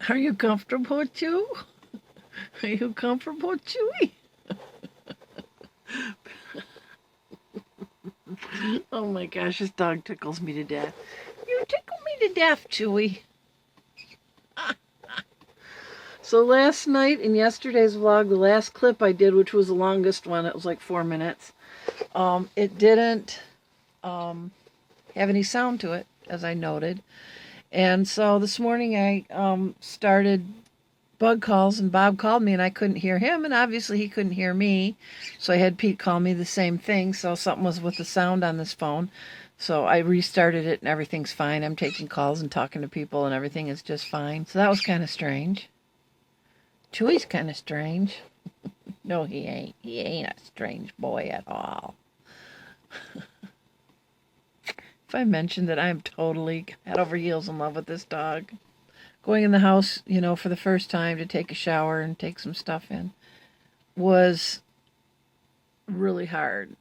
Are you comfortable, Chew? Are you comfortable, Chewy? Oh my gosh, this dog tickles me to death. You tickle me to death, Chewy. So last night in yesterday's vlog, the last clip I did, which was the longest one, it was like 4 minutes, it didn't have any sound to it, as I noted. And so this morning I started bug calls, and Bob called me and I couldn't hear him, and obviously he couldn't hear me. So I had Pete call me the same thing, so something was with the sound on this phone. So I restarted it and everything's fine. I'm taking calls and talking to people and everything is just fine. So that was kind of strange. Chewy's kind of strange. No, he ain't. He ain't a strange boy at all. If I mentioned that I'm totally head over heels in love with this dog. Going in the house, for the first time to take a shower and take some stuff in was really hard.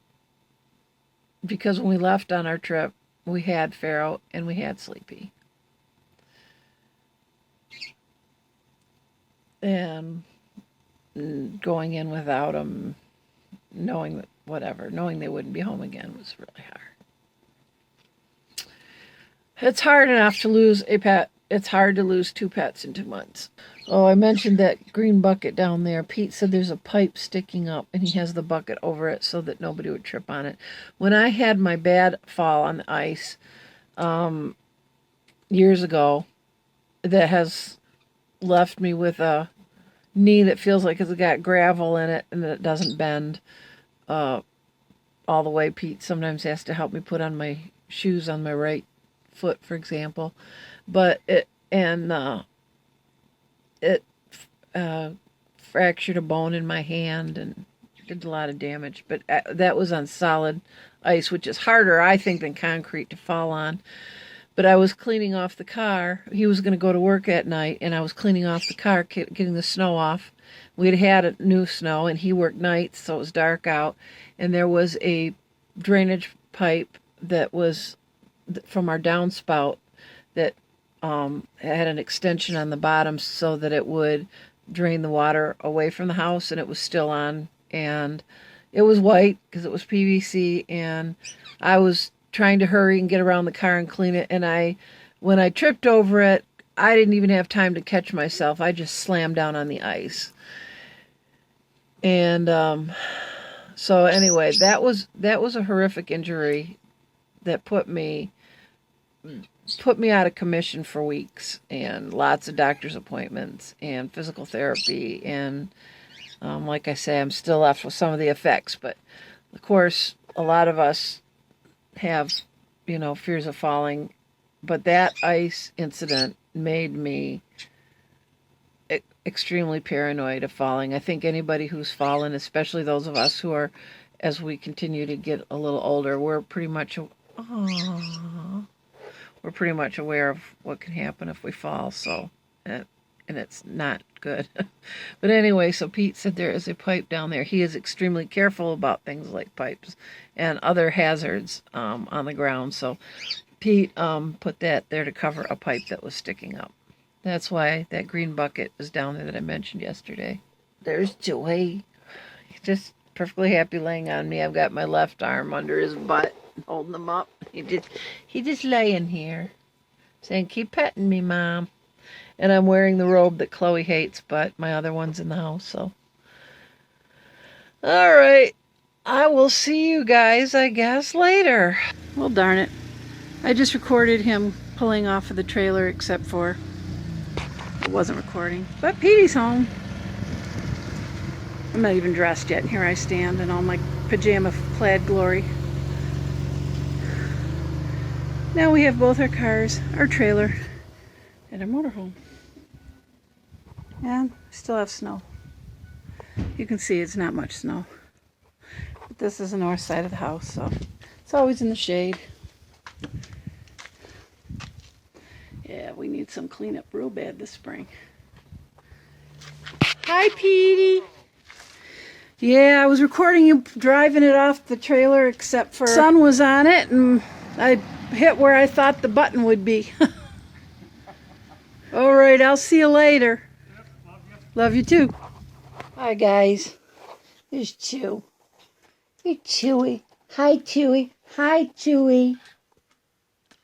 Because when we left on our trip, we had Pharaoh and we had Sleepy. And going in without them, knowing they wouldn't be home again was really hard. It's hard enough to lose a pet. It's hard to lose 2 pets in 2 months. Oh, I mentioned that green bucket down there. Pete said there's a pipe sticking up and he has the bucket over it so that nobody would trip on it. When I had my bad fall on the ice years ago, that has left me with a knee that feels like it's got gravel in it and it doesn't bend all the way. Pete sometimes has to help me put on my shoes on my right foot, for example. But it fractured a bone in my hand and did a lot of damage. But that was on solid ice, which is harder, I think, than concrete to fall on. But I was cleaning off the car. He was going to go to work at night, and I was cleaning off the car, getting the snow off. We'd had a new snow, and he worked nights, so it was dark out. And there was a drainage pipe that was from our downspout that had an extension on the bottom so that it would drain the water away from the house, and it was still on. And it was white because it was PVC, and I was trying to hurry and get around the car and clean it, and when I tripped over it, I didn't even have time to catch myself. I just slammed down on the ice. And so anyway, that was a horrific injury that put me out of commission for weeks, and lots of doctor's appointments and physical therapy, and like I say, I'm still left with some of the effects. But of course, a lot of us have, fears of falling, but that ice incident made me extremely paranoid of falling. I think anybody who's fallen, especially those of us who are, as we continue to get a little older, we're pretty much aware of what can happen if we fall. So, and it's not good. But anyway, so Pete said there is a pipe down there. He is extremely careful about things like pipes and other hazards on the ground. So Pete put that there to cover a pipe that was sticking up. That's why that green bucket is down there that I mentioned yesterday. There's Joey. He's just perfectly happy laying on me. I've got my left arm under his butt, holding him up. He just laying here, saying, "Keep petting me, Mom." And I'm wearing the robe that Chloe hates, but my other one's in the house, so. All right. I will see you guys, I guess, later. Well, darn it. I just recorded him pulling off of the trailer, except for it wasn't recording. But Petey's home. I'm not even dressed yet, and here I stand in all my pajama plaid glory. Now we have both our cars, our trailer, and our motorhome. And still have snow. You can see it's not much snow. But this is the north side of the house, so it's always in the shade. Yeah, we need some cleanup real bad this spring. Hi, Petey. Yeah, I was recording you driving it off the trailer, except for the sun was on it, and I hit where I thought the button would be. All right, I'll see you later. Love you too. Hi, guys. There's Chew. Hey, Chewy. Hi, Chewy. Hi, Chewy.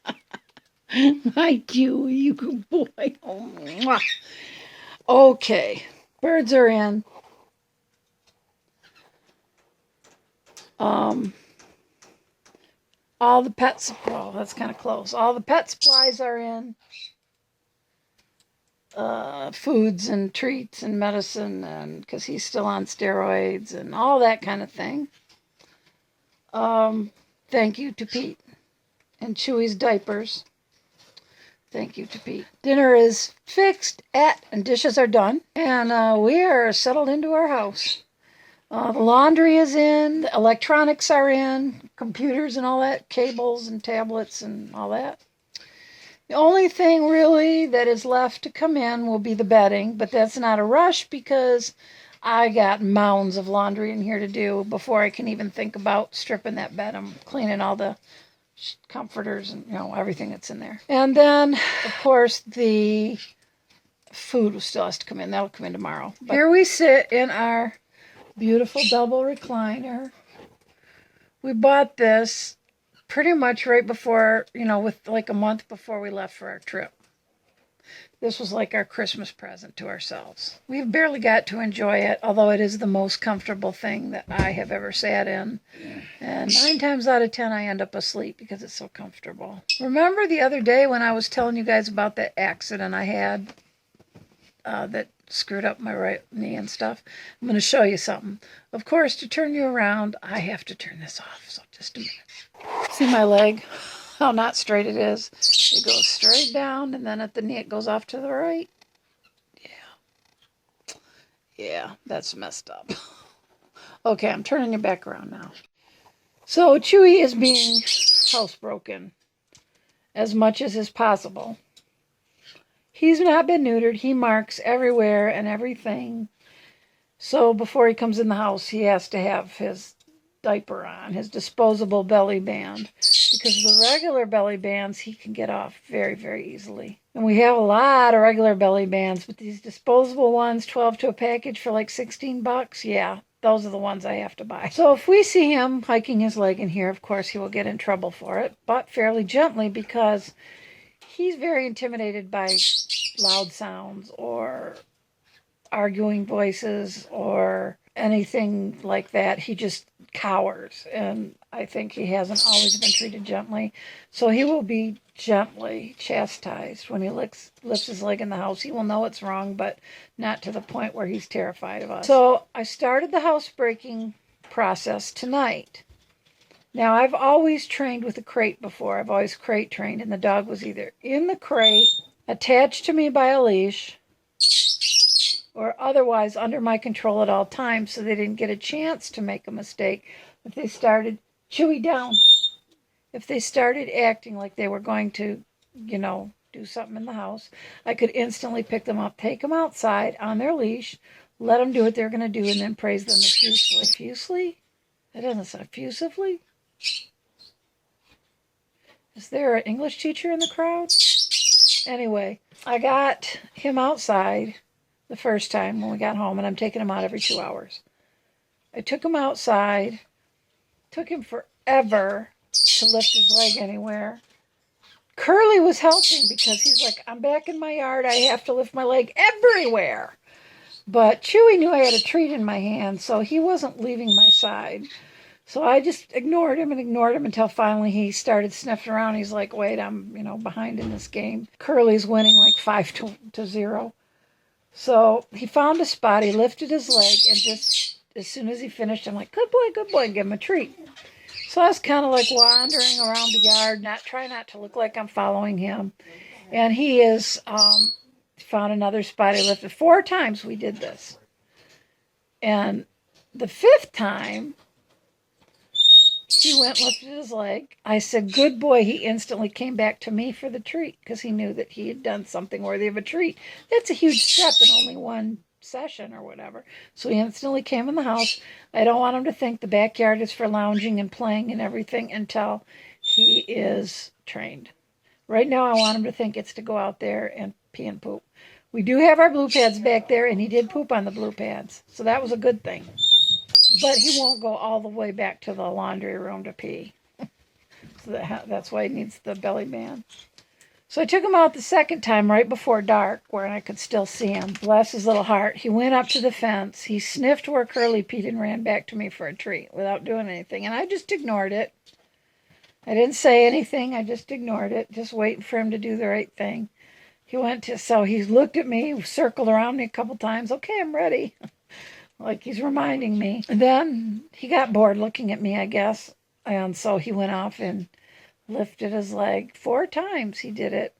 Hi, Chewy. You good boy. Oh, mwah. Okay, birds are in. Um, all the pets. Well, that's kind of close. All the pet supplies are in. Foods and treats and medicine, and because he's still on steroids and all that kind of thing. Thank you to Pete and Chewy's diapers. Thank you to Pete. Dinner is fixed and dishes are done, and we are settled into our house. The laundry is in, the electronics are in, computers and all that, cables and tablets and all that. The only thing really that is left to come in will be the bedding, but that's not a rush because I got mounds of laundry in here to do before I can even think about stripping that bed. I'm cleaning all the comforters and everything that's in there. And then, of course, the food still has to come in. That'll come in tomorrow. But here we sit in our beautiful double recliner. We bought this pretty much right before, with like a month before we left for our trip. This was like our Christmas present to ourselves. We've barely got to enjoy it, although it is the most comfortable thing that I have ever sat in. And 9 times out of 10, I end up asleep because it's so comfortable. Remember the other day when I was telling you guys about that accident I had that screwed up my right knee and stuff? I'm going to show you something. Of course, to turn you around, I have to turn this off. So just a minute. See my leg? How not straight it is. It goes straight down, and then at the knee it goes off to the right. Yeah, that's messed up. Okay, I'm turning you back around now. So Chewy is being housebroken as much as is possible. He's not been neutered. He marks everywhere and everything. So before he comes in the house, he has to have his diaper on, his disposable belly band, because the regular belly bands he can get off very, very easily. And we have a lot of regular belly bands, but these disposable ones, 12 to a package for like $16, yeah, those are the ones I have to buy. So if we see him hiking his leg in here, of course he will get in trouble for it, but fairly gently, because he's very intimidated by loud sounds or arguing voices or anything like that. He just cowers, and I think he hasn't always been treated gently. So he will be gently chastised when he lifts his leg in the house. He will know it's wrong, but not to the point where he's terrified of us. So I started the housebreaking process tonight. Now, I've always trained with a crate before. I've always crate trained, and the dog was either in the crate, attached to me by a leash, or otherwise under my control at all times, so they didn't get a chance to make a mistake. If they started, Chewy down, if they started acting like they were going to, do something in the house, I could instantly pick them up, take them outside on their leash, let them do what they're going to do, and then praise them effusively. Effusively? That doesn't sound effusively? Is there an English teacher in the crowd? Anyway, I got him outside the first time when we got home, and I'm taking him out every 2 hours. I took him outside. Took him forever to lift his leg anywhere. Curly was helping because he's like, I'm back in my yard. I have to lift my leg everywhere. But Chewy knew I had a treat in my hand, so he wasn't leaving my side. So I just ignored him until finally he started sniffing around. He's like, wait, I'm, behind in this game. Curly's winning like 5-0. So he found a spot. He lifted his leg, and just as soon as he finished, I'm like, good boy, give him a treat. So I was kind of like wandering around the yard, trying not to look like I'm following him. And he is found another spot. He lifted 4 times we did this. And the 5th time, he went and lifted his leg. I said, good boy. He instantly came back to me for the treat because he knew that he had done something worthy of a treat. That's a huge step in only one session or whatever. So he instantly came in the house. I don't want him to think the backyard is for lounging and playing and everything until he is trained. Right now, I want him to think it's to go out there and pee and poop. We do have our blue pads back there, and he did poop on the blue pads, so that was a good thing. But he won't go all the way back to the laundry room to pee. So that's why he needs the belly band. So I took him out the second time right before dark where I could still see him. Bless his little heart. He went up to the fence. He sniffed where Curly peed and ran back to me for a treat without doing anything. And I just ignored it. I didn't say anything. I just ignored it, just waiting for him to do the right thing. So he looked at me, circled around me a couple times. Okay, I'm ready. Like he's reminding me. And then he got bored looking at me, I guess. And so he went off and lifted his leg 4 times. He did it.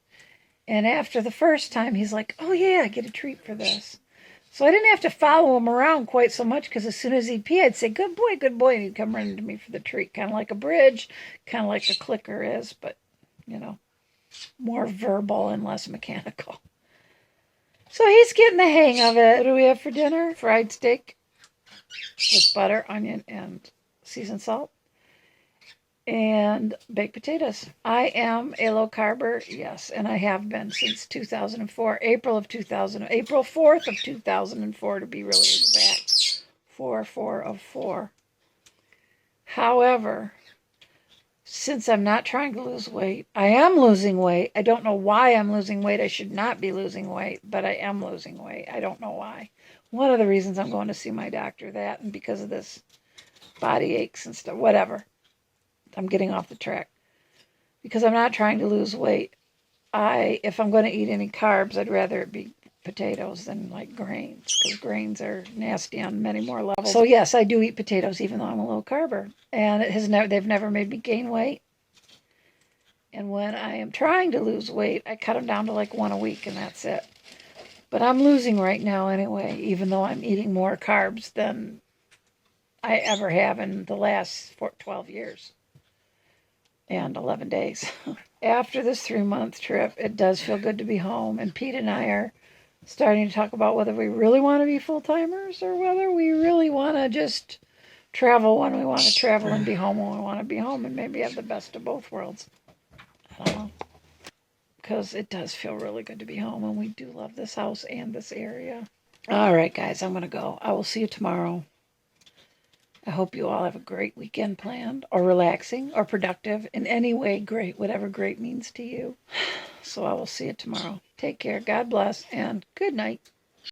And after the first time, he's like, oh, yeah, I get a treat for this. So I didn't have to follow him around quite so much because as soon as he'd pee, I'd say, good boy, good boy. And he'd come running to me for the treat, kind of like a bridge, kind of like a clicker is, but, more verbal and less mechanical. So he's getting the hang of it. What do we have for dinner? Fried steak with butter, onion, and seasoned salt. And baked potatoes. I am a low carber, yes, and I have been since 2004, April 4th of 2004 to be really exact. 4 of 4. However, since I'm not trying to lose weight, I am losing weight. I don't know why I'm losing weight. I should not be losing weight, but I am losing weight. I don't know why. One of the reasons I'm going to see my doctor, that, and because of this body aches and stuff, whatever. I'm getting off the track. Because I'm not trying to lose weight. If I'm going to eat any carbs, I'd rather it be potatoes than like grains, because grains are nasty on many more levels. So yes, I do eat potatoes, even though I'm a low carber, and they've never made me gain weight. And when I am trying to lose weight, I cut them down to like 1 a week, and that's it. But I'm losing right now anyway, even though I'm eating more carbs than I ever have in the last 12 years. And 11 days. After this 3-month trip, it does feel good to be home. And Pete and I are starting to talk about whether we really want to be full-timers or whether we really want to just travel when we want to travel and be home when we want to be home and maybe have the best of both worlds. I don't know. Because it does feel really good to be home, and we do love this house and this area. All right, guys, I'm going to go. I will see you tomorrow. I hope you all have a great weekend planned, or relaxing, or productive, in any way great, whatever great means to you. So I will see you tomorrow. Take care, God bless, and good night.